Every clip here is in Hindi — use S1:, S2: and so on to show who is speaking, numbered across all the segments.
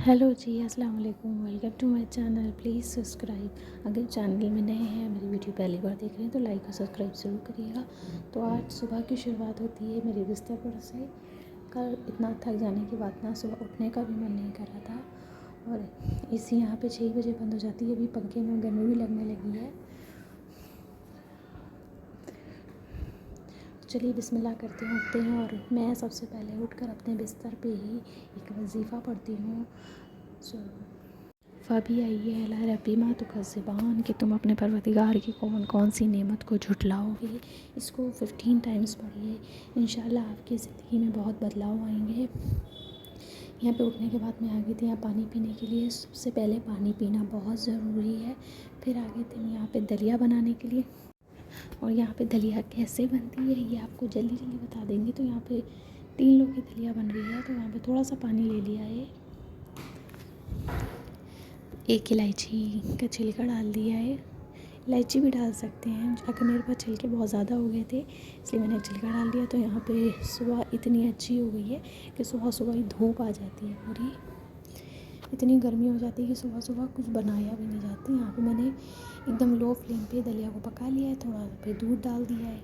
S1: हेलो जी, अस्सलाम वालेकुम। Welcome to my channel. Please subscribe. अगर चैनल में नए हैं, मेरी वीडियो पहली बार देख रहे हैं तो लाइक और सब्सक्राइब ज़रूर करिएगा। तो आज सुबह की शुरुआत होती है मेरे बिस्तर पर से। कल इतना थक जाने के बाद ना सुबह उठने का भी मन नहीं कर रहा था और एसी यहाँ पे 6 बजे बंद हो जाती है। अभी पंखे में गर्मी भी लगने लगी है। चलिए बिस्मिल्लाह करते हैं, उठते हैं और मैं सबसे पहले उठकर अपने बिस्तर पे ही एक वजीफ़ा पढ़ती हूँ। फ़बी आई है ला रब्बी मा तुकज़्ज़िबान कि तुम अपने परवरदिगार की कौन कौन सी नेमत को झुटलाओगे। इसको 15 टाइम्स पढ़िए, इंशाल्लाह आपकी ज़िंदगी में बहुत बदलाव आएंगे। यहाँ पे उठने के बाद मैं आ गई थी यहाँ पानी पीने के लिए। सबसे पहले पानी पीना बहुत ज़रूरी है। फिर आ गए थे मैं यहाँ पे दलिया बनाने के लिए और यहाँ पे दलिया कैसे बनती है ये आपको जल्दी जल्दी बता देंगे। तो यहाँ पे 3 लोग की दलिया बन रही है। तो यहाँ पे थोड़ा सा पानी ले लिया है, एक इलायची का छिलका डाल दिया है। इलायची भी डाल सकते हैं, अगर मेरे पास छिलके बहुत ज़्यादा हो गए थे इसलिए मैंने छिलका डाल दिया। तो यहाँ पे सुबह इतनी अच्छी हो गई है कि सुबह सुबह ही धूप आ जाती है पूरी। इतनी गर्मी हो जाती है कि सुबह सुबह कुछ बनाया भी नहीं जाता। यहाँ पे मैंने एकदम लो फ्लेम पे दलिया को पका लिया है। थोड़ा पे दूध डाल दिया है,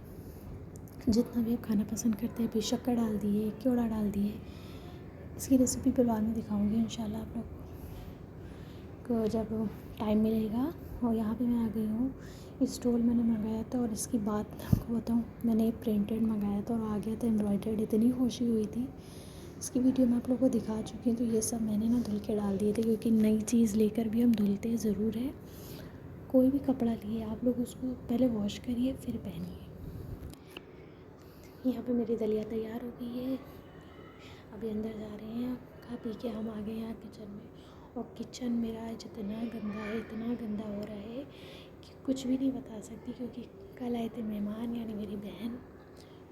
S1: जितना भी आप खाना पसंद करते हैं। फिर शक्कर डाल दिए, केवड़ा डाल दिए। इसकी रेसिपी फिर बाद में दिखाऊँगी इंशाल्लाह आप लोग को जब टाइम मिलेगा। और यहाँ पे मैं आ गई हूँ। स्टोल मैंने मंगाया था और इसकी बात आपको बताऊँ, मैंने प्रिंटेड मंगाया था और आ गया था एम्ब्रॉयडर्ड। इतनी खुशी हुई थी। इसकी वीडियो मैं आप लोगों को दिखा चुकी हूँ। तो ये सब मैंने ना धुल के डाल दिए थे, क्योंकि नई चीज़ लेकर भी हम धुलते ज़रूर है। कोई भी कपड़ा लिए आप लोग उसको पहले वॉश करिए फिर पहनिए। यहाँ पे मेरी दलिया तैयार हो गई है। अभी अंदर जा रहे हैं। खा पी के हम आ गए यहाँ किचन में। और किचन मेरा आज इतना गंदा है, इतना गंदा हो रहा है कि कुछ भी नहीं बता सकती। क्योंकि कल आए थे मेहमान, यानी मेरी बहन,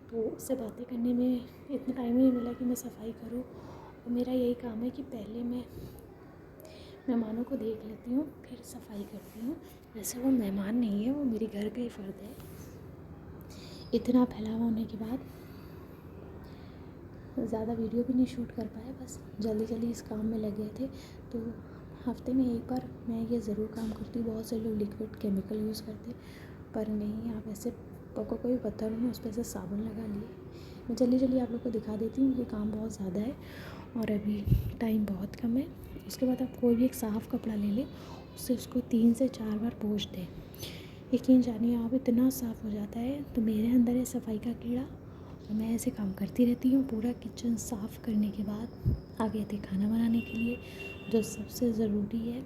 S1: तो उससे बातें करने में इतना टाइम ही नहीं मिला कि मैं सफाई करूँ। और मेरा यही काम है कि पहले मैं मेहमानों को देख लेती हूँ फिर सफाई करती हूँ। वैसे वो मेहमान नहीं है, वो मेरे घर का ही फ़र्द है। इतना फैलावा होने के बाद ज़्यादा वीडियो भी नहीं शूट कर पाए, बस जल्दी जल्दी इस काम में लगे थे। तो हफ्ते में एक बार मैं ये ज़रूर काम करती हूँ। बहुत से लोग लिक्विड केमिकल यूज़ करते, पर नहीं, आप ऐसे कोई पत्थर हो उस पर से साबुन लगा लिए। मैं जल्दी जल्दी आप लोग को दिखा देती हूँ, ये काम बहुत ज़्यादा है और अभी टाइम बहुत कम है। उसके बाद आप कोई भी एक साफ़ कपड़ा ले लें, उससे उसको 3 से 4 बार पोंछ दें। यकीन जानिए आप, इतना साफ़ हो जाता है। तो मेरे अंदर है सफाई का कीड़ा और मैं ऐसे काम करती रहती हूँ। पूरा किचन साफ़ करने के बाद आ गए थे खाना बनाने के लिए, जो सबसे ज़रूरी है।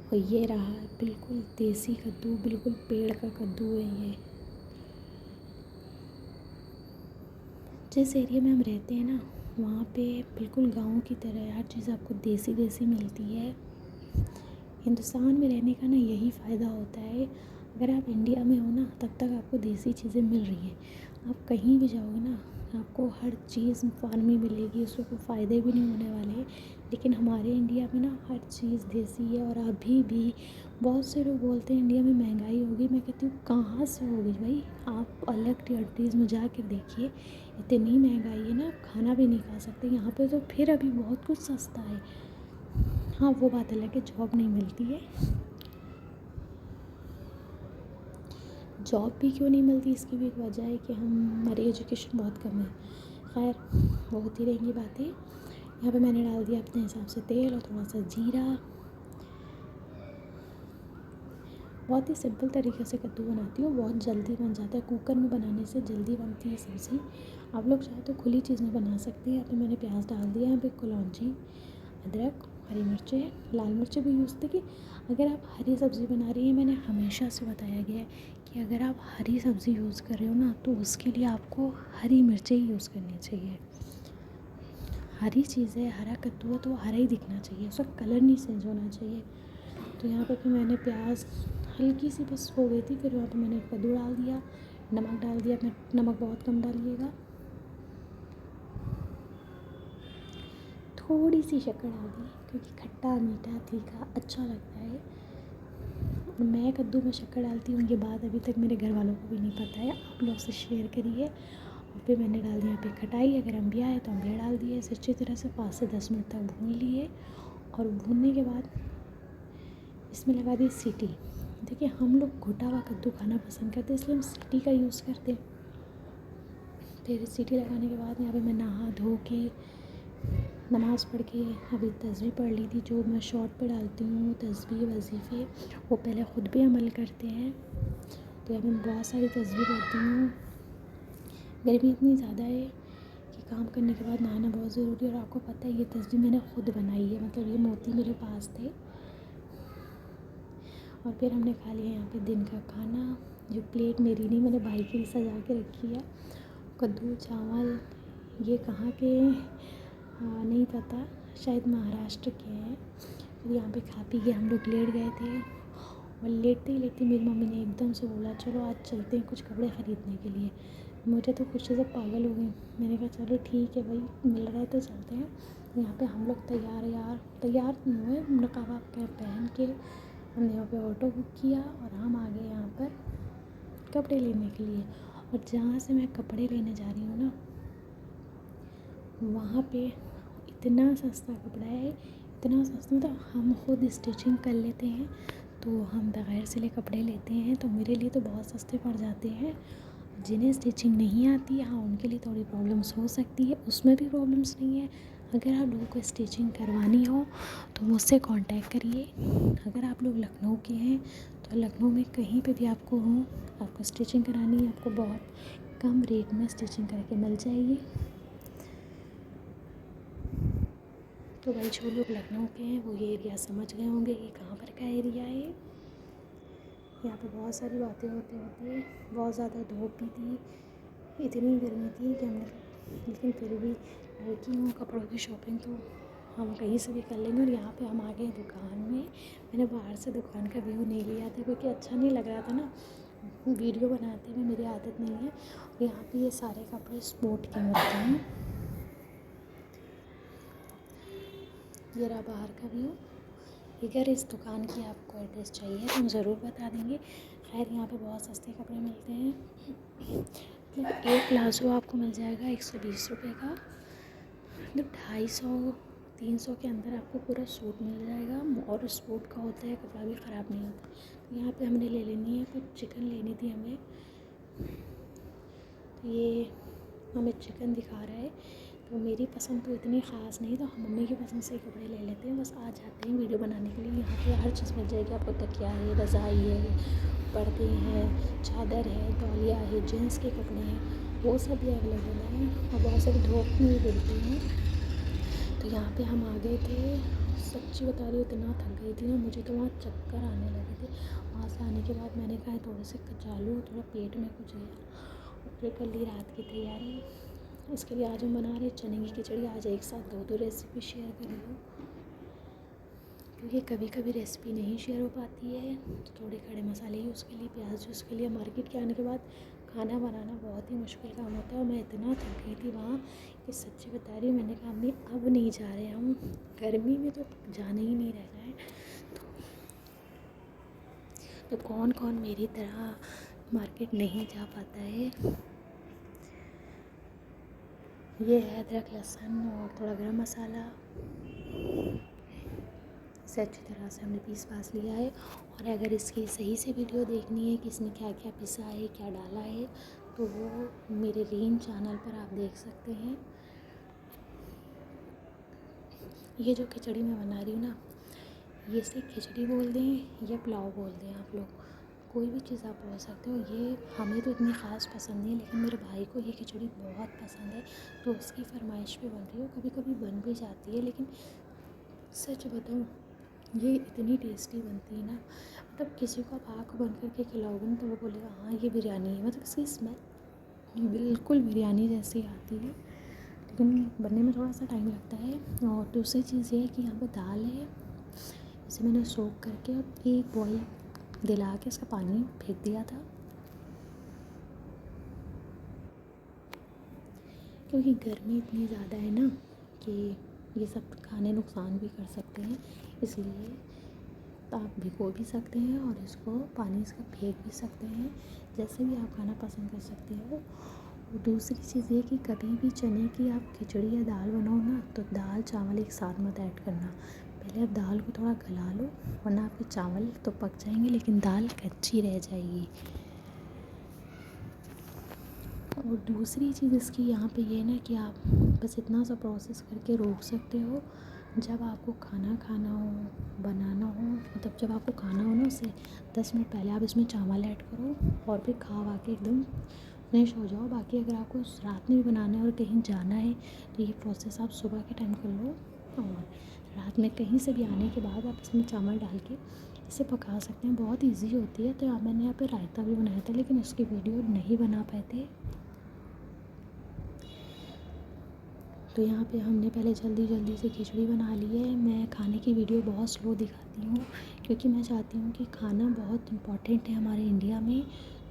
S1: और ये रहा बिल्कुल देसी कद्दू, बिल्कुल पेड़ का कद्दू है ये। जिस एरिया में हम रहते हैं ना, वहाँ पे बिल्कुल गाँव की तरह हर चीज़ आपको देसी देसी मिलती है। हिंदुस्तान में रहने का ना यही फ़ायदा होता है। अगर आप इंडिया में हो ना, तब तक आपको देसी चीज़ें मिल रही हैं। आप कहीं भी जाओगे ना, आपको हर चीज़ फार्मी मिलेगी, उसके कोई फ़ायदे भी नहीं होने वाले हैं। लेकिन हमारे इंडिया में ना हर चीज़ देसी है। और अभी भी बहुत से लोग बोलते हैं इंडिया में महंगाई होगी। मैं कहती हूँ कहाँ से होगी भाई, आप अलग कंट्रीज़ में जा कर देखिए, इतनी महंगाई है ना, आप खाना भी नहीं खा सकते। यहाँ पे तो फिर अभी बहुत कुछ सस्ता है। हाँ, वो बात अलग है, जॉब नहीं मिलती है। जॉब भी क्यों नहीं मिलती, इसकी भी एक वजह है कि हमारी एजुकेशन बहुत कम है। खैर, वो होती रहेंगी बातें। यहाँ पे मैंने डाल दिया अपने हिसाब से तेल और थोड़ा सा जीरा। बहुत ही सिंपल तरीके से कद्दू बनाती हूँ, बहुत जल्दी बन जाता है। कुकर में बनाने से जल्दी बनती है सब्ज़ी। आप लोग चाहे तो खुली चीज़ में बना सकते हैं। यहाँ पे मैंने प्याज डाल दिया, यहाँ पे कलौंजी, अदरक, हरी मिर्चें, लाल मिर्चें भी यूज़ की। अगर आप हरी सब्ज़ी बना रही हैं, मैंने हमेशा से बताया गया है कि अगर आप हरी सब्ज़ी यूज़ कर रहे हो ना, तो उसके लिए आपको हरी मिर्चें ही यूज़ करनी चाहिए। हरी चीज़ है, हरा कद्दू है तो वो हरा ही दिखना चाहिए, उसका कलर नहीं चेंज होना चाहिए। तो यहाँ पे फिर मैंने प्याज हल्की सी बस हो गई थी, फिर वहाँ पे मैंने कद्दू डाल दिया, नमक डाल दिया। मैं नमक बहुत कम डालिएगा, थोड़ी सी शक्कर डाल दी, क्योंकि खट्टा मीठा तीखा अच्छा लगता है। और मैं कद्दू में शक्कर डालती हूँ, ये बात अभी तक मेरे घर वालों को भी नहीं पता है। आप लोग से शेयर करिए। और पे मैंने डाल दिया यहाँ पे खटाई, अगर अम्बिया है तो अम्बिया डाल दिए। इसे अच्छी तरह से 5 से 10 मिनट तक भून लिए और भूनने के बाद इसमें लगा दी सीटी। देखिए हम लोग घुटा हुआ कद्दू खाना पसंद करते हैं, इसलिए हम सीटी का यूज़ करते हैं। फिर सीटी लगाने के बाद यहाँ पे मैं नहा धो के नमाज़ पढ़ के अभी तस्बीह पढ़ ली थी। जो मैं शॉर्ट पे डालती हूँ तस्बीह वजीफ़े, वो पहले ख़ुद भी अमल करते हैं। तो यहाँ मैं बहुत सारी तस्बीह पढ़ती हूँ। गर्मी इतनी ज़्यादा है कि काम करने के बाद नहाना बहुत ज़रूरी है। और आपको पता है ये तस्बीह मैंने ख़ुद बनाई है, मतलब ये मोती मेरे पास थे। और फिर हमने खा लिया यहाँ पे दिन का खाना। जो प्लेट मेरी नहीं, मैंने भाई की सजा के रखी है। कद्दू चावल ये कहाँ के नहीं पता, शायद महाराष्ट्र के हैं। फिर यहाँ पे खा पी के हम लोग लेट गए थे और लेटते ही लेटते मेरी मम्मी ने एकदम से बोला चलो आज चलते हैं कुछ कपड़े ख़रीदने के लिए। मुझे तो खुशी से पागल हो गई। मैंने कहा चलो ठीक है भाई, मिल रहा है तो चलते हैं। यहाँ पे हम लोग तैयार नहीं हुए, नकाब पहन के हमने यहाँ पे ऑटो बुक किया और हम आ गए यहाँ पर कपड़े लेने के लिए। और जहाँ से मैं कपड़े लेने जा रही हूँ ना, वहाँ पे इतना सस्ता कपड़ा है, इतना सस्ता, मतलब हम खुद स्टिचिंग कर लेते हैं तो हम बग़ैर सिले कपड़े लेते हैं तो मेरे लिए तो बहुत सस्ते पड़ जाते हैं। जिन्हें स्टिचिंग नहीं आती, हाँ उनके लिए थोड़ी प्रॉब्लम्स हो सकती है, उसमें भी प्रॉब्लम्स नहीं है। अगर आप लोगों को स्टिचिंग करवानी हो तो मुझसे कांटेक्ट करिए। अगर आप लोग लखनऊ के हैं तो लखनऊ में कहीं पे भी आपको हो, आपको स्टिचिंग करानी है, आपको बहुत कम रेट में स्टिचिंग करके मिल जाएगी। तो भाई जो लोग लखनऊ के हैं वो ये एरिया समझ गए होंगे कि कहाँ पर का एरिया है। यहाँ पे बहुत सारी बातें होते होते बहुत ज़्यादा धूप भी थी, इतनी गर्मी थी कि हमने, लेकिन फिर भी लड़की हूँ, कपड़ों की शॉपिंग तो हम कहीं से भी कर लेंगे। और यहाँ पे हम आ गए दुकान में। मैंने बाहर से दुकान का व्यू नहीं लिया था क्योंकि अच्छा नहीं लग रहा था ना, वीडियो बनाते हुए मेरी आदत नहीं है। यहाँ पे ये सारे कपड़े स्पोर्ट के मिलते हैं। ये रहा बाहर का व्यू। अगर इस दुकान की आपको एड्रेस चाहिए तो हम ज़रूर बता देंगे। खैर यहाँ पे बहुत सस्ते कपड़े मिलते हैं। मतलब एक प्लाज़ो आपको मिल जाएगा 120 रुपये का, मतलब 250-300 के अंदर आपको पूरा सूट मिल जाएगा। और सूट का होता है, कपड़ा भी ख़राब नहीं होता। तो यहाँ पे हमने ले लेनी है, कुछ चिकन लेनी थी हमें। तो ये हमें चिकन दिखा रहा है, तो मेरी पसंद तो इतनी ख़ास नहीं, तो हम मम्मी की पसंद से कपड़े ले लेते हैं। बस आ जाते हैं वीडियो बनाने के लिए। यहाँ पे हर चीज़ मिल जाएगी आपको, तकिया है, रज़ाई है, पर्दे हैं, चादर है, तौलिया है, जेंट्स के कपड़े हैं, वो सब भी अवेलेबल हैं। और बहुत सारी धूप में भी मिलती हैं। तो यहाँ पे हम आ गए थे। सच्ची बता रही हूँ इतना थक गई थी ना, मुझे तो वहाँ चक्कर आने लगे थे। वहाँ से आने के बाद मैंने कहा थोड़े से कचा लूँ, थोड़ा पेट में कुछ गया और फिर कर ली रात की तैयारी। इसके लिए आज हम बना रहे चने की खिचड़ी। आज एक साथ दो रेसिपी शेयर कर रही हूँ क्योंकि कभी कभी रेसिपी नहीं शेयर हो पाती है। तो थोड़े खड़े मसाले यूज़ के लिए, प्याज यूज़ के लिए। मार्केट के आने के बाद खाना बनाना बहुत ही मुश्किल काम होता है और मैं इतना थक गई थी वहाँ कि सच्ची बता रही हूँ। मैंने कहा अम्मी अब नहीं जा रहे हम, गर्मी में तो जाने ही नहीं रहना है। तो कौन कौन मेरी तरह मार्केट नहीं जा पाता है। ये है अदरक लहसुन और थोड़ा गरम मसाला, इसे अच्छी तरह से हमने पीस लिया है। और अगर इसकी सही से वीडियो देखनी है कि इसमें क्या क्या पिसा है, क्या डाला है, तो वो मेरे रीन चैनल पर आप देख सकते हैं। ये जो खिचड़ी मैं बना रही हूँ ना, ये से खिचड़ी बोल दें या पुलाव बोल दें, आप लोग कोई भी चीज़ आप बोल सकते हो। ये हमें तो इतनी ख़ास पसंद नहीं, लेकिन मेरे भाई को ये खिचड़ी बहुत पसंद है तो उसकी फरमाइश पे बन रही हो। कभी कभी बन भी जाती है, लेकिन सच बताऊँ ये इतनी टेस्टी बनती है ना, मतलब किसी को आप आँख बंद करके खिलाओगे ना तो वो बोलेगा हाँ ये बिरयानी है। मतलब इसकी स्मेल बिल्कुल बिरयानी जैसी आती है, लेकिन बनने में थोड़ा सा टाइम लगता है। और दूसरी चीज़ ये है कि यहाँ पे दाल है, इसे मैंने सोख करके और एक बॉईल दिला के इसका पानी फेंक दिया था क्योंकि गर्मी इतनी ज़्यादा है ना कि ये सब खाने नुकसान भी कर सकते हैं। इसलिए आप भिगो भी सकते हैं और इसको पानी इसका फेंक भी सकते हैं, जैसे भी आप खाना पसंद कर सकते हो। और दूसरी चीज़ ये कि कभी भी चने की आप खिचड़ी या दाल बनाओ ना, तो दाल चावल एक साथ मत ऐड करना। पहले आप दाल को थोड़ा गला लो, वरना आपके चावल तो पक जाएंगे लेकिन दाल कच्ची रह जाएगी। और दूसरी चीज़ इसकी यहाँ पे ये ना कि आप बस इतना सा प्रोसेस करके रोक सकते हो। जब आपको खाना खाना हो, बनाना हो, मतलब जब आपको खाना हो ना, उससे 10 मिनट पहले आप इसमें चावल ऐड करो और फिर खा वा के एकदम फ्रेश हो जाओ। बाकी अगर आपको रात में भी बनाना है और कहीं जाना है तो ये प्रोसेस आप सुबह के टाइम कर लो, और रात में कहीं से भी आने के बाद आप इसमें चावल डाल के इसे पका सकते हैं। बहुत ईजी होती है। तो मैंने यहाँ पे रायता भी बनाया था, लेकिन उसकी वीडियो नहीं बना पाए थे। तो यहाँ पे हमने पहले जल्दी जल्दी से खिचड़ी बना ली है। मैं खाने की वीडियो बहुत स्लो दिखाती हूँ, क्योंकि मैं चाहती हूँ कि खाना बहुत इम्पॉर्टेंट है हमारे इंडिया में।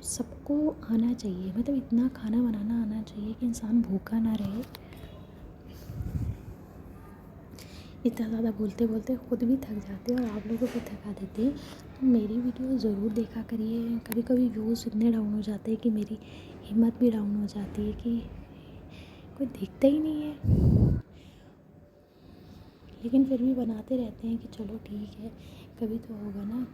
S1: सबको आना चाहिए, मतलब इतना खाना बनाना आना चाहिए कि इंसान भूखा ना रहे। इतना ज़्यादा बोलते बोलते खुद भी थक जाते हैं और आप लोगों को थका देते हैं। तो मेरी वीडियो ज़रूर देखा करिए। कभी कभी व्यूज़ इतने डाउन हो जाते हैं कि मेरी हिम्मत भी डाउन हो जाती है कि कोई देखता ही नहीं है, लेकिन फिर भी बनाते रहते हैं कि चलो ठीक है, कभी तो होगा ना,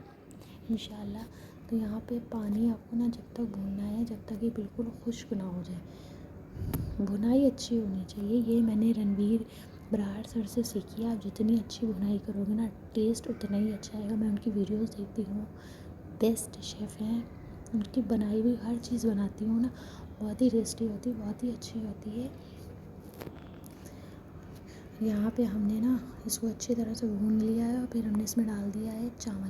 S1: इंशाल्लाह। तो यहाँ पे पानी आपको ना जब तक भूनना है, जब तक ये बिल्कुल खुश्क ना हो जाए। भुनाई अच्छी होनी चाहिए। ये मैंने रणवीर बराड़ सर से सीखी है। आप जितनी अच्छी भुनाई करोगे ना, टेस्ट उतना ही अच्छा आएगा। मैं उनकी वीडियोस देखती हूँ, बेस्ट शेफ़ हैं। उनकी बनाई हुई हर चीज़ बनाती हूँ ना, बहुत ही टेस्टी होती है, बहुत ही अच्छी होती है। यहाँ पे हमने ना इसको अच्छी तरह से भून लिया है और फिर हमने इसमें डाल दिया है चावल।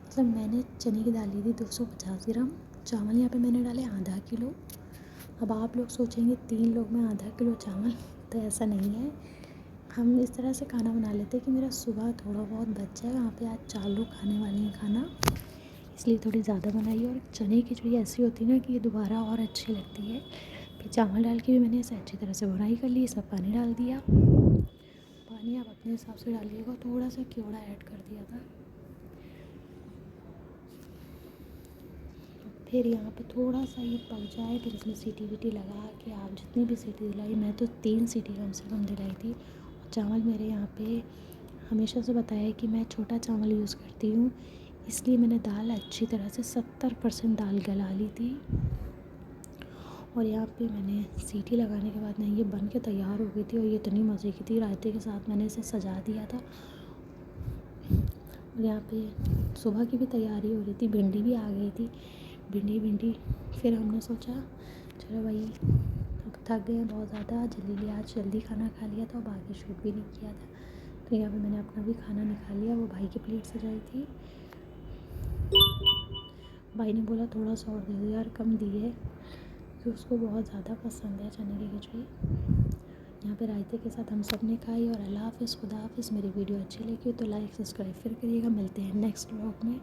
S1: मतलब मैंने चने की दाल ली थी 250 ग्राम, चावल यहाँ पे मैंने डाले आधा किलो। अब आप लोग सोचेंगे 3 लोग में आधा किलो चावल, तो ऐसा नहीं है। हम इस तरह से खाना बना लेते हैं कि मेरा सुबह थोड़ा बहुत बच जाए। वहाँ पे आज 4 लोग खाने वाले हैं खाना, इसलिए थोड़ी ज़्यादा बनाई। और चने की खिचड़ी ऐसी होती है ना कि ये दोबारा और अच्छी लगती है। फिर चावल डाल के भी मैंने इसे अच्छी तरह से भुनाई कर ली। इसमें पानी डाल दिया। पानी आप अपने हिसाब से डालिएगा। थोड़ा सा केवड़ा ऐड कर दिया था। फिर यहाँ पे थोड़ा सा ये पक जाए, फिर इसमें सीटी वीटी लगा के आप जितनी भी सीटी दिलाई, मैं तो 3 सीटी कम से कम दिलाई थी। और चावल मेरे यहाँ पे हमेशा से बताया है कि मैं छोटा चावल यूज़ करती हूँ, इसलिए मैंने दाल अच्छी तरह से 70% दाल गला ली थी। और यहाँ पे मैंने सीटी लगाने के बाद ना ये बन के तैयार हो गई थी, और ये इतनी मज़े की थी। रायते के साथ मैंने इसे सजा दिया था। और यहाँ पे सुबह की भी तैयारी हो रही थी, भिंडी भी आ गई थी। भिंडी फिर हमने सोचा चलो भाई, अब थक गए बहुत ज़्यादा, जल्दी आज जल्दी खाना खा लिया था और बाकी शूट भी नहीं किया था। तो यहाँ पे मैंने अपना भी खाना निकाल लिया। वो भाई की प्लेट सजाई थी। भाई ने बोला थोड़ा सा और दे दो यार, कम दी है, क्योंकि उसको बहुत ज़्यादा पसंद है चने की खिचड़ी। यहाँ पे रायते के साथ हम सब ने खाई। और अल्लाह हाफ़िज़, खुदा हाफ़िज़। मेरी वीडियो अच्छी लगी हो तो लाइक सब्सक्राइब फिर करिएगा। मिलते हैं नेक्स्ट व्लॉग में।